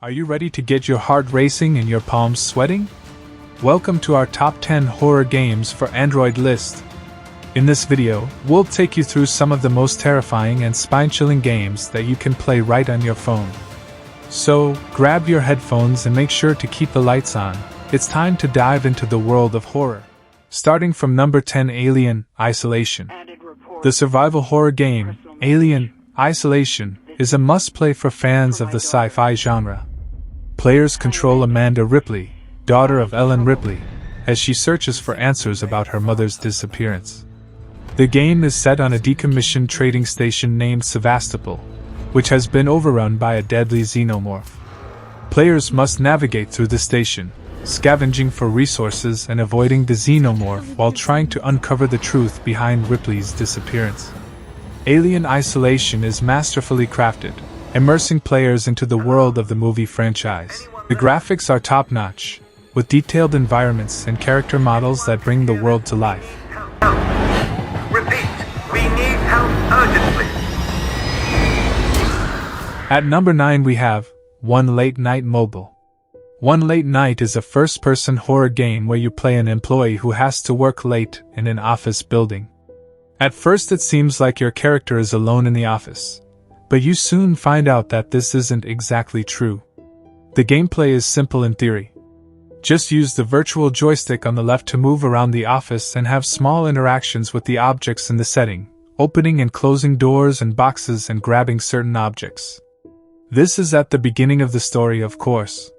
Are you ready to get your heart racing and your palms sweating? Welcome to our top 10 horror games for Android list. In this video, we'll take you through some of the most terrifying and spine-chilling games that you can play right on your phone. So, grab your headphones and make sure to keep the lights on. It's time to dive into the world of horror. Starting from number 10, Alien Isolation. The survival horror game, Alien Isolation, is a must-play for fans of the sci-fi genre. Players control Amanda Ripley, daughter of Ellen Ripley, as she searches for answers about her mother's disappearance. The game is set on a decommissioned trading station named Sevastopol, which has been overrun by a deadly xenomorph. Players must navigate through the station, scavenging for resources and avoiding the xenomorph while trying to uncover the truth behind Ripley's disappearance. Alien Isolation is masterfully crafted, immersing players into the world of the movie franchise. The graphics are top-notch, with detailed environments and character models that bring the world to life. Repeat, we need help urgently. At number 9 we have One Late Night Mobile. One Late Night is a first-person horror game where you play an employee who has to work late in an office building. At first it seems like your character is alone in the office, but you soon find out that this isn't exactly true. The gameplay is simple in theory. Just use the virtual joystick on the left to move around the office and have small interactions with the objects in the setting, opening and closing doors and boxes and grabbing certain objects. This is at the beginning of the story, of course.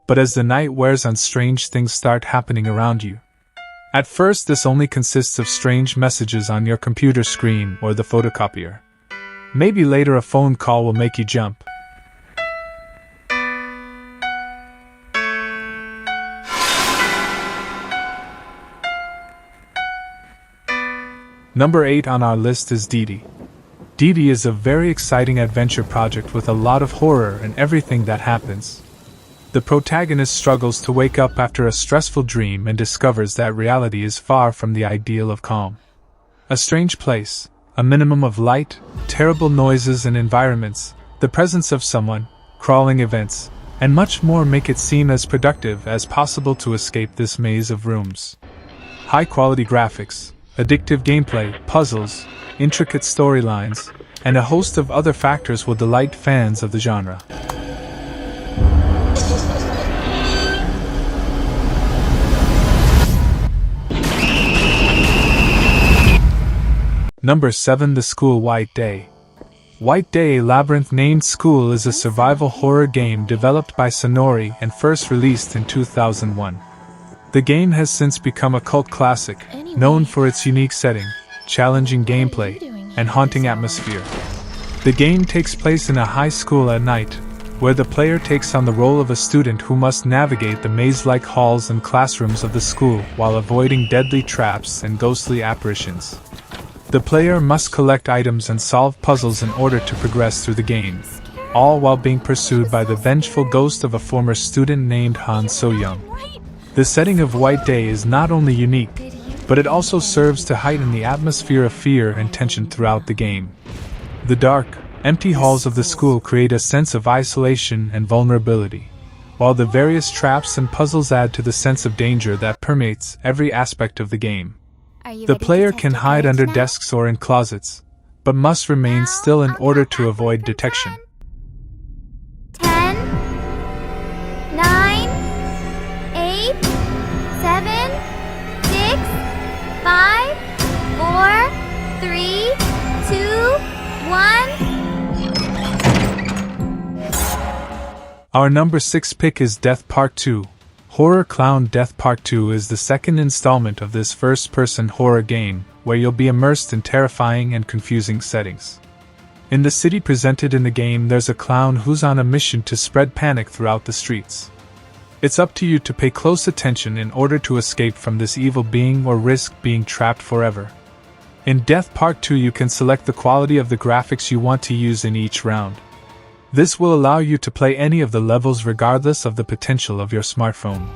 But as the night wears on, strange things start happening around you. At first this only consists of strange messages on your computer screen or the photocopier. Maybe later a phone call will make you jump. Number 8 on our list is Deei. Deei is a very exciting adventure project with a lot of horror and everything that happens. The protagonist struggles to wake up after a stressful dream and discovers that reality is far from the ideal of calm. A strange place, a minimum of light, terrible noises and environments, the presence of someone, crawling events, and much more make it seem as productive as possible to escape this maze of rooms. High-quality graphics, addictive gameplay, puzzles, intricate storylines, and a host of other factors will delight fans of the genre. Number 7, The School White Deei. White Deei, a labyrinth-named school, is a survival horror game developed by Sonori and first released in 2001. The game has since become a cult classic, known for its unique setting, challenging gameplay, and haunting atmosphere. The game takes place in a high school at night, where the player takes on the role of a student who must navigate the maze-like halls and classrooms of the school while avoiding deadly traps and ghostly apparitions. The player must collect items and solve puzzles in order to progress through the game, all while being pursued by the vengeful ghost of a former student named Han So-young. The setting of White Deei is not only unique, but it also serves to heighten the atmosphere of fear and tension throughout the game. The dark, empty halls of the school create a sense of isolation and vulnerability, while the various traps and puzzles add to the sense of danger that permeates every aspect of the game. The player can hide under desks or in closets, but must remain still in order to avoid detection. 10, 9, 8, 7, 6, 5, 4, 3, 2, 1. Our number 6 pick is Death Part 2. Horror Clown Death Part 2 is the second installment of this first-person horror game, where you'll be immersed in terrifying and confusing settings. In the city presented in the game, there's a clown who's on a mission to spread panic throughout the streets. It's up to you to pay close attention in order to escape from this evil being or risk being trapped forever. In Death Part 2 you can select the quality of the graphics you want to use in each round. This will allow you to play any of the levels regardless of the potential of your smartphone.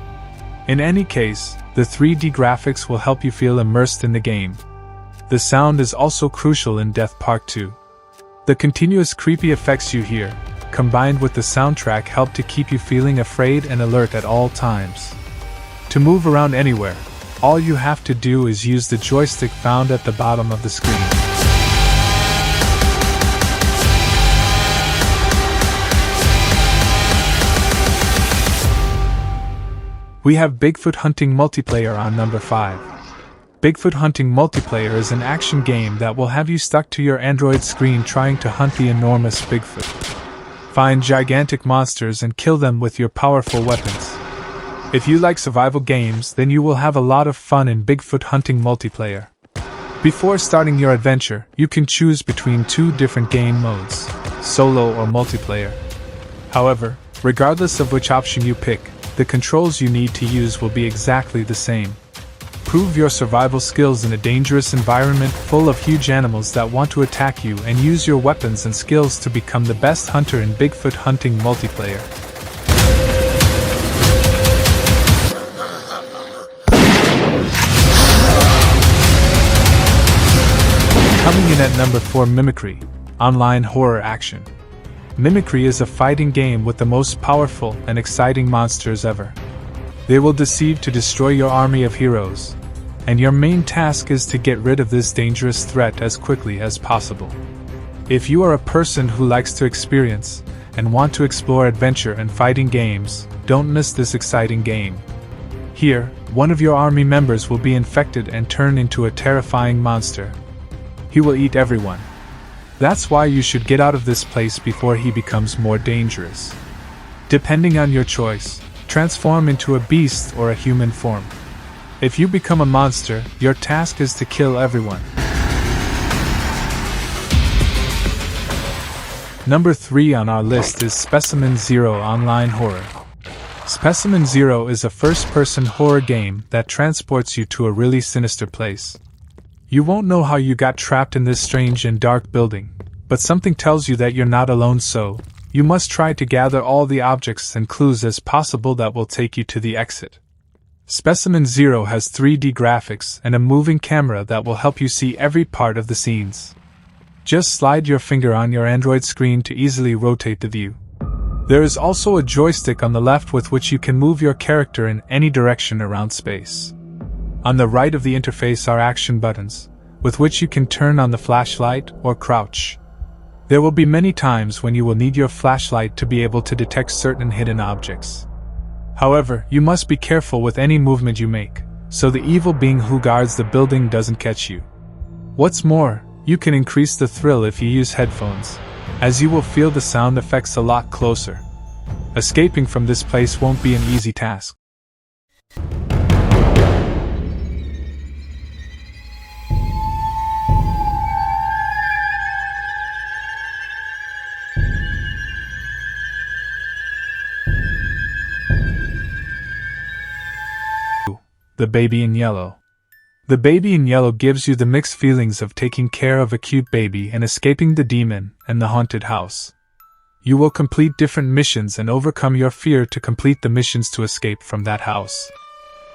In any case, the 3D graphics will help you feel immersed in the game. The sound is also crucial in Death Part 2. The continuous creepy effects you hear, combined with the soundtrack, help to keep you feeling afraid and alert at all times. To move around anywhere, all you have to do is use the joystick found at the bottom of the screen. We have Bigfoot Hunting Multiplayer on number 5. Bigfoot Hunting Multiplayer is an action game that will have you stuck to your Android screen trying to hunt the enormous Bigfoot. Find gigantic monsters and kill them with your powerful weapons. If you like survival games, then you will have a lot of fun in Bigfoot Hunting Multiplayer. Before starting your adventure, you can choose between 2 different game modes, solo or multiplayer. However, regardless of which option you pick, the controls you need to use will be exactly the same. Prove your survival skills in a dangerous environment full of huge animals that want to attack you, and use your weapons and skills to become the best hunter in Bigfoot Hunting Multiplayer. Coming in at number 4, Mimicry, online horror action. Mimicry is a fighting game with the most powerful and exciting monsters ever. They will deceive to destroy your army of heroes, and your main task is to get rid of this dangerous threat as quickly as possible. If you are a person who likes to experience and want to explore adventure and fighting games, don't miss this exciting game. Here, one of your army members will be infected and turn into a terrifying monster. He will eat everyone. That's why you should get out of this place before he becomes more dangerous. Depending on your choice, transform into a beast or a human form. If you become a monster, your task is to kill everyone. Number 3 on our list is Specimen 0 online horror. Specimen 0 is a first-person horror game that transports you to a really sinister place. You won't know how you got trapped in this strange and dark building, but something tells you that you're not alone, so you must try to gather all the objects and clues as possible that will take you to the exit. Specimen 0 has 3D graphics and a moving camera that will help you see every part of the scenes. Just slide your finger on your Android screen to easily rotate the view. There is also a joystick on the left with which you can move your character in any direction around space. On the right of the interface are action buttons, with which you can turn on the flashlight or crouch. There will be many times when you will need your flashlight to be able to detect certain hidden objects. However, you must be careful with any movement you make, so the evil being who guards the building doesn't catch you. What's more, you can increase the thrill if you use headphones, as you will feel the sound effects a lot closer. Escaping from this place won't be an easy task. The Baby in Yellow. The Baby in Yellow gives you the mixed feelings of taking care of a cute baby and escaping the demon and the haunted house. You will complete different missions and overcome your fear to complete the missions to escape from that house.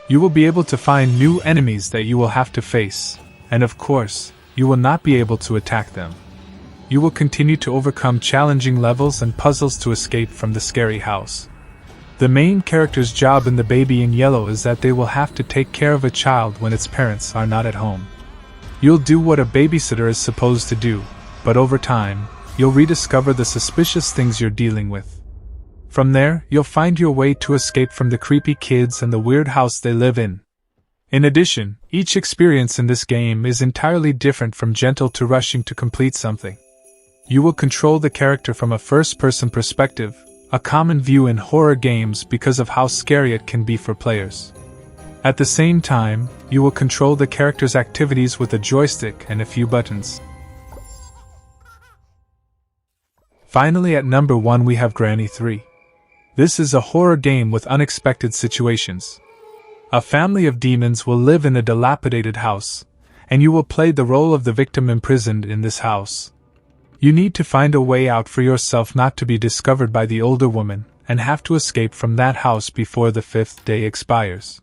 You will be able to find new enemies that you will have to face, and of course, you will not be able to attack them. You will continue to overcome challenging levels and puzzles to escape from the scary house. The main character's job in The Baby in Yellow is that they will have to take care of a child when its parents are not at home. You'll do what a babysitter is supposed to do, but over time, you'll rediscover the suspicious things you're dealing with. From there, you'll find your way to escape from the creepy kids and the weird house they live in. In addition, each experience in this game is entirely different, from gentle to rushing to complete something. You will control the character from a first-person perspective, a common view in horror games because of how scary it can be for players. At the same time, you will control the character's activities with a joystick and a few buttons. Finally, at number 1 we have Granny 3. This is a horror game with unexpected situations. A family of demons will live in a dilapidated house, and you will play the role of the victim imprisoned in this house. You need to find a way out for yourself not to be discovered by the older woman, and have to escape from that house before the 5th day expires.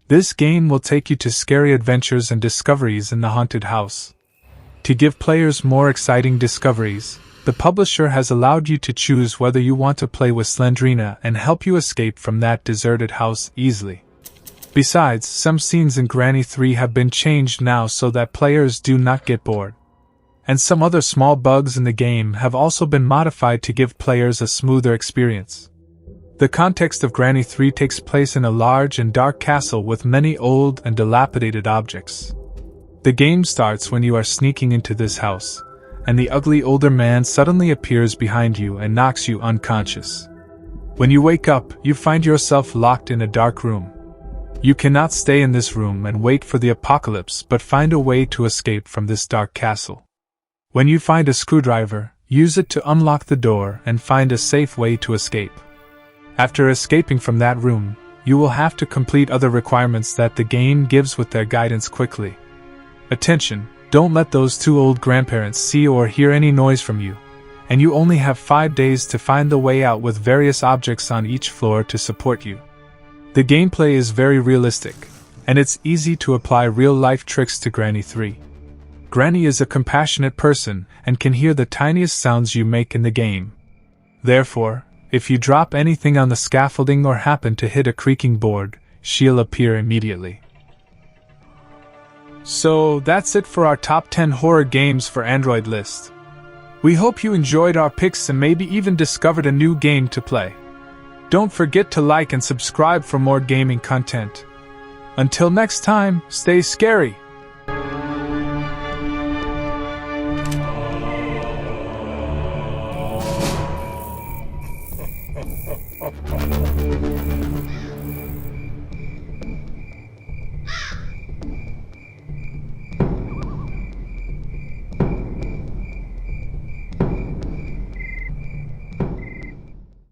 This game will take you to scary adventures and discoveries in the haunted house. To give players more exciting discoveries, The publisher has allowed you to choose whether you want to play with Slendrina and help you escape from that deserted house easily. Besides, some scenes in Granny 3 have been changed now so that players do not get bored. And some other small bugs in the game have also been modified to give players a smoother experience. The context of Granny 3 takes place in a large and dark castle with many old and dilapidated objects. The game starts when you are sneaking into this house, and the ugly older man suddenly appears behind you and knocks you unconscious. When you wake up, you find yourself locked in a dark room. You cannot stay in this room and wait for the apocalypse but find a way to escape from this dark castle. When you find a screwdriver, use it to unlock the door and find a safe way to escape. After escaping from that room, you will have to complete other requirements that the game gives with their guidance quickly. Attention! Don't let those two old grandparents see or hear any noise from you, and you only have 5 days to find the way out with various objects on each floor to support you. The gameplay is very realistic, and it's easy to apply real-life tricks to Granny 3. Granny is a compassionate person and can hear the tiniest sounds you make in the game. Therefore, if you drop anything on the scaffolding or happen to hit a creaking board, she'll appear immediately. So that's it for our top 10 horror games for Android list. We hope you enjoyed our picks and maybe even discovered a new game to play. Don't forget to like and subscribe for more gaming content. Until next time, stay scary!